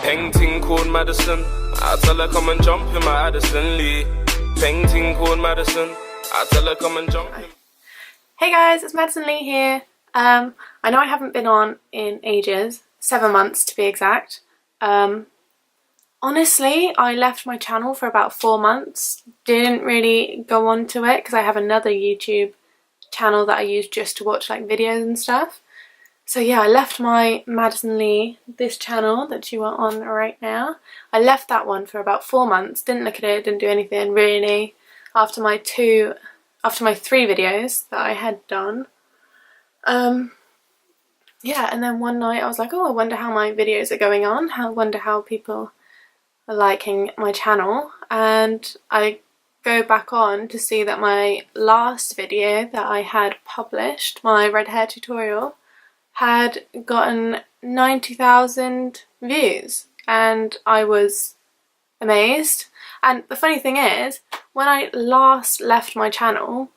Painting called Madison, I tell her come and jump in my Addison Lee. Painting called Madison, I tell her come and jump in. Hey guys, it's Madison Leigh here. I know I haven't been on in ages, 7 months to be exact. Honestly, I left my channel for about 4 months, didn't really go on to it because I have another YouTube channel that I use just to watch like videos and stuff. So yeah, I left my Madison Leigh, this channel that you are on right now, I left that one for about 4 months, didn't look at it, didn't do anything really after my 3 videos that I had done. Yeah, and then one night I was like, oh, I wonder how my videos are going on, I wonder how people are liking my channel, and I go back on to see that my last video that I had published, my red hair tutorial, had gotten 90,000 views, and I was amazed. And the funny thing is, when I last left my channel,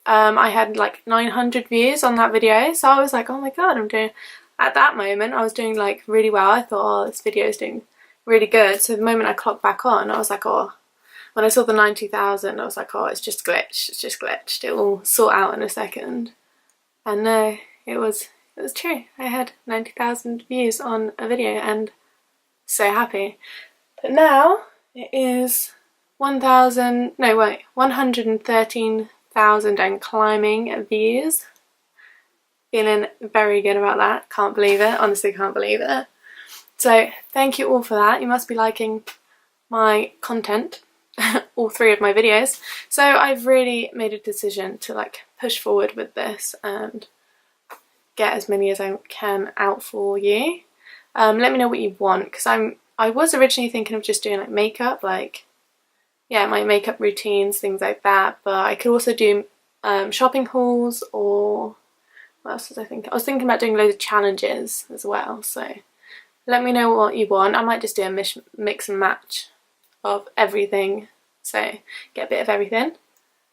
I had like 900 views on that video, so I was like, oh my god, at that moment I was doing like really well. I thought, oh, this video is doing really good. So the moment I clocked back on, I was like, oh, when I saw the 90,000, I was like, oh, it's just glitched, it will sort out in a second. And no, it was true. I had 90,000 views on a video and so happy. But now it is 113,000 and climbing views. Feeling very good about that. Can't believe it. Honestly can't believe it. So thank you all for that. You must be liking my content. All 3 of my videos. So I've really made a decision to like push forward with this and get as many as I can out for you. Let me know what you want, because I was originally thinking of just doing like makeup, like yeah, my makeup routines, things like that, but I could also do shopping hauls, or what else was I thinking? I was thinking about doing loads of challenges as well, so let me know what you want. I might just do a mix and match of everything, so get a bit of everything.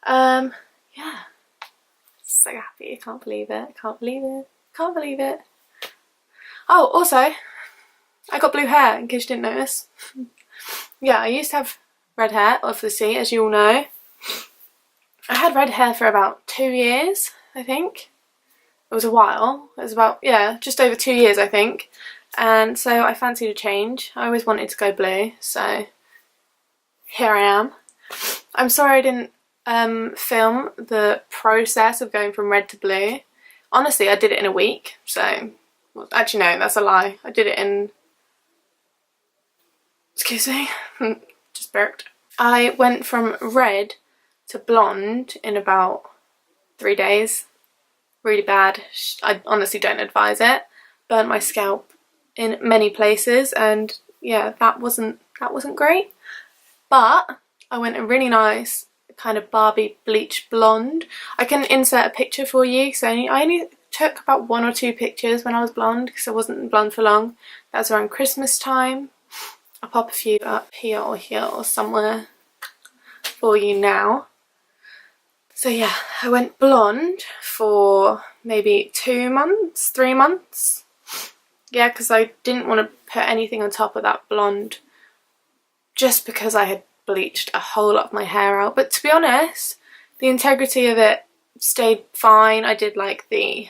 Yeah, so happy, I can't believe it, can't believe it. Oh, also, I got blue hair, in case you didn't notice. Yeah, I used to have red hair, obviously, as you all know. I had red hair for about 2 years, I think. It was a while. It was about, yeah, just over 2 years, I think. And so I fancied a change. I always wanted to go blue, so here I am. I'm sorry I didn't film the process of going from red to blue. Honestly, I did it in a week, so... Well, actually, no, that's a lie. I did it in... Excuse me. Just burped. I went from red to blonde in about 3 days. Really bad. I honestly don't advise it. Burnt my scalp in many places, and yeah, that wasn't great. But I went a really nice kind of Barbie bleach blonde. I can insert a picture for you because I only took about 1 or 2 pictures when I was blonde, because I wasn't blonde for long. That was around Christmas time. I'll pop a few up here or somewhere for you now. So yeah, I went blonde for maybe 2 months, 3 months. Yeah, because I didn't want to put anything on top of that blonde, just because I had bleached a whole lot of my hair out. But to be honest, the integrity of it stayed fine. I did like the,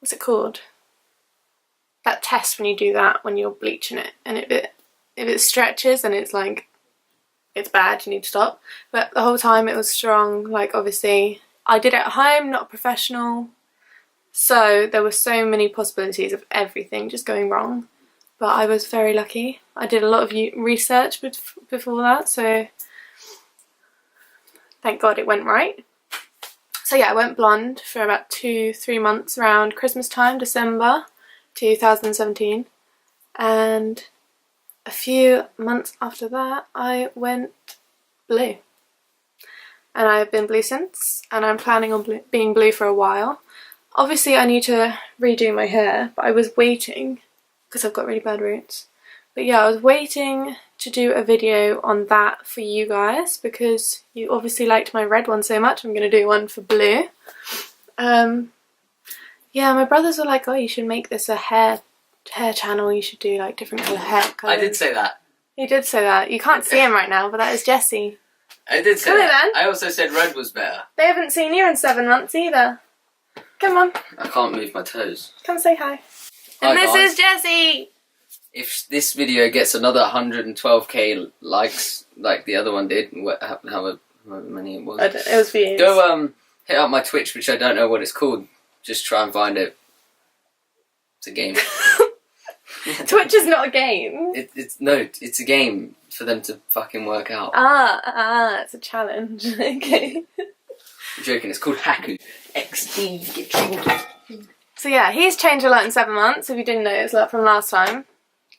what's it called? That test when you do that when you're bleaching it, and if it stretches and it's like, it's bad, you need to stop. But the whole time it was strong. Like, obviously I did it at home, not a professional, so there were so many possibilities of everything just going wrong. But I was very lucky. I did a lot of research before that, so thank God it went right. So yeah, I went blonde for about 2-3 months around Christmas time, December 2017, and a few months after that I went blue. And I've been blue since, and I'm planning on being blue for a while. Obviously I need to redo my hair, but I was waiting, because I've got really bad roots. But yeah, I was waiting to do a video on that for you guys, because you obviously liked my red one so much. I'm going to do one for blue. Yeah, my brothers were like, oh, you should make this a hair hair channel you should do like different colour hair colours. I did say that. You did say that. You can't see him right now, but that is Jesse. I did say Come that. here, then. I also said red was better. They haven't seen you in 7 months either. Come on. I can't move my toes. Come say hi. Hi, And this guys. is Jesse. If this video gets another 112k likes, like the other one did, however many it was, It was for you. go hit up my Twitch, which I don't know what it's called. Just try and find it. It's a game. Twitch is not a game. It's a game for them to fucking work out. It's a challenge. Okay. I'm joking. It's called Haku. XD. Get trained. So yeah, he's changed a lot in 7 months. If you didn't notice, like from last time,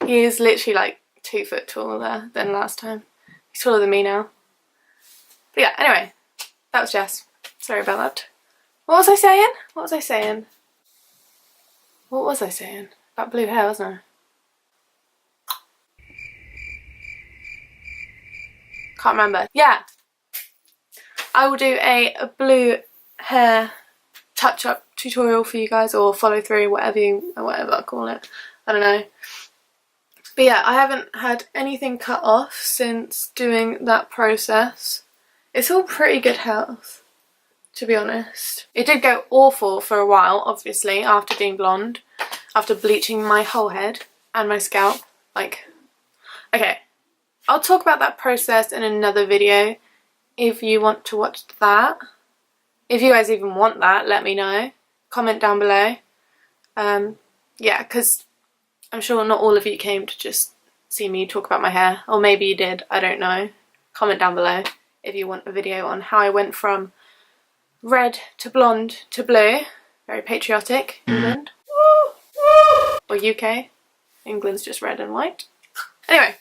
he's literally like 2 foot taller than last time. He's taller than me now. But yeah, anyway, that was Jess. Sorry about that. What was I saying? What was I saying? What was I saying? About blue hair, wasn't I? Can't remember. Yeah. I will do a blue hair touch-up tutorial for you guys, or follow through, whatever I call it. I don't know. But yeah, I haven't had anything cut off since doing that process. It's all pretty good health, to be honest. It did go awful for a while, obviously, after being blonde, after bleaching my whole head and my scalp. Like, okay, I'll talk about that process in another video if you want to watch that. If you guys even want that, let me know. Comment down below. Yeah, because I'm sure not all of you came to just see me talk about my hair. Or maybe you did, I don't know. Comment down below if you want a video on how I went from red to blonde to blue. Very patriotic, England. Or UK. England's just red and white. Anyway.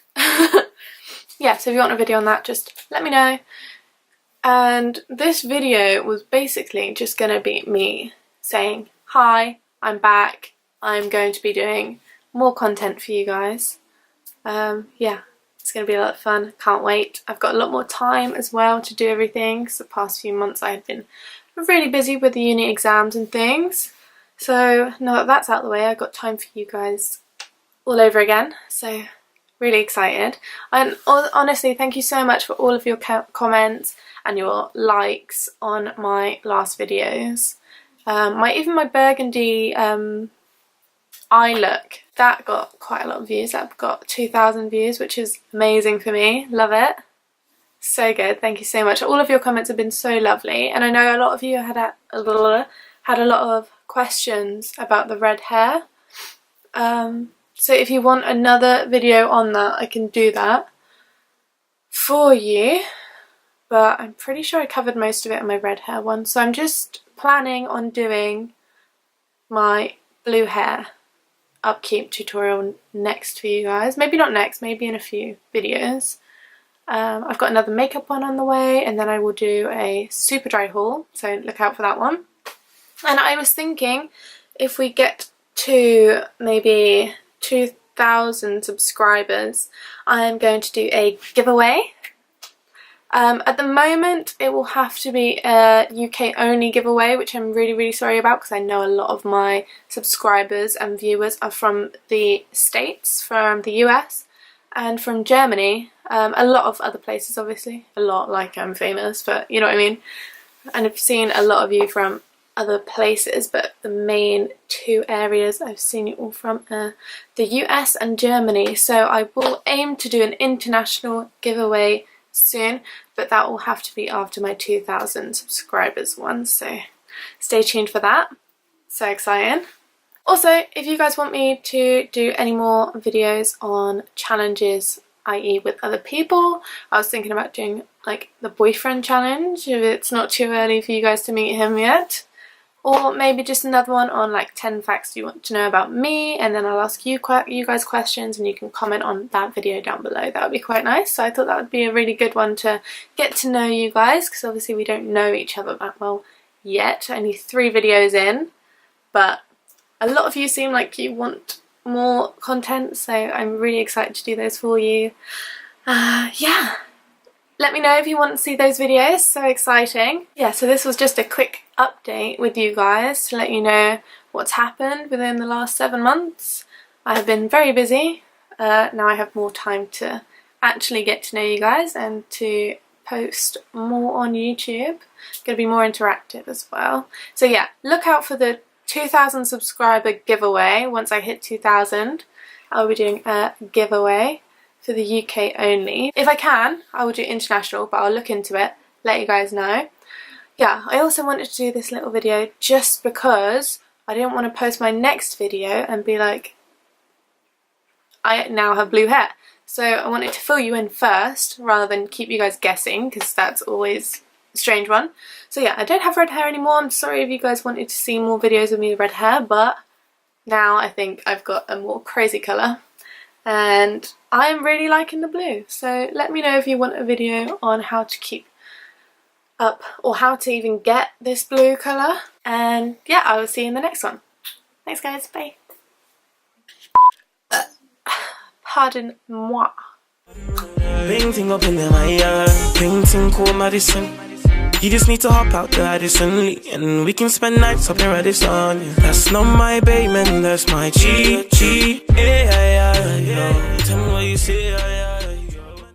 Yeah, so if you want a video on that, just let me know. And this video was basically just going to be me saying, hi, I'm back. I'm going to be doing more content for you guys. Yeah, it's going to be a lot of fun. Can't wait. I've got a lot more time as well to do everything, because the past few months I had been really busy with the uni exams and things. So now that that's out of the way, I've got time for you guys all over again. So really excited. And honestly, thank you so much for all of your comments and your likes on my last videos. Even my burgundy eye look, that got quite a lot of views. That got 2,000 views, which is amazing for me. Love it. So good. Thank you so much. All of your comments have been so lovely, and I know a lot of you had a lot of questions about the red hair. So if you want another video on that, I can do that for you. But I'm pretty sure I covered most of it in my red hair one. So I'm just planning on doing my blue hair upkeep tutorial next for you guys. Maybe not next, maybe in a few videos. I've got another makeup one on the way, and then I will do a super dry haul. So look out for that one. And I was thinking, if we get to maybe 2,000 subscribers, I am going to do a giveaway. At the moment it will have to be a UK only giveaway, which I'm really sorry about, because I know a lot of my subscribers and viewers are from the States, from the US and from Germany, a lot of other places obviously, a lot like I'm famous, but you know what I mean. And I've seen a lot of you from other places, but the main 2 areas I've seen you all from are the US and Germany. So I will aim to do an international giveaway soon, but that will have to be after my 2,000 subscribers one, so stay tuned for that. So exciting. Also, if you guys want me to do any more videos on challenges, i.e. with other people, I was thinking about doing like the boyfriend challenge, if it's not too early for you guys to meet him yet. Or maybe just another one on like 10 facts you want to know about me, and then I'll ask you guys questions and you can comment on that video down below. That would be quite nice. So I thought that would be a really good one to get to know you guys, because obviously we don't know each other that well yet. Only 3 videos in, but a lot of you seem like you want more content, so I'm really excited to do those for you. Yeah. Let me know if you want to see those videos, so exciting. Yeah, so this was just a quick update with you guys to let you know what's happened within the last 7 months. I have been very busy. Now I have more time to actually get to know you guys and to post more on YouTube. Going to be more interactive as well. So yeah, look out for the 2,000 subscriber giveaway. Once I hit 2,000, I'll be doing a giveaway for the UK only. If I can, I will do international, but I'll look into it, let you guys know. Yeah, I also wanted to do this little video just because I didn't want to post my next video and be like, I now have blue hair. So I wanted to fill you in first rather than keep you guys guessing, because that's always a strange one. So yeah, I don't have red hair anymore. I'm sorry if you guys wanted to see more videos of me with red hair, but now I think I've got a more crazy colour and I'm really liking the blue. So let me know if you want a video on how to keep up or how to even get this blue colour. And yeah, I will see you in the next one. Thanks guys, bye. Pardon moi. Painting up in my yard, painting called Madison. You just need to hop out to Addison Lee, and we can spend nights up in Addison. Yeah. That's not my baby, man, that's my G. Yeah, yeah, yeah. Tell me what you see, yeah, yeah.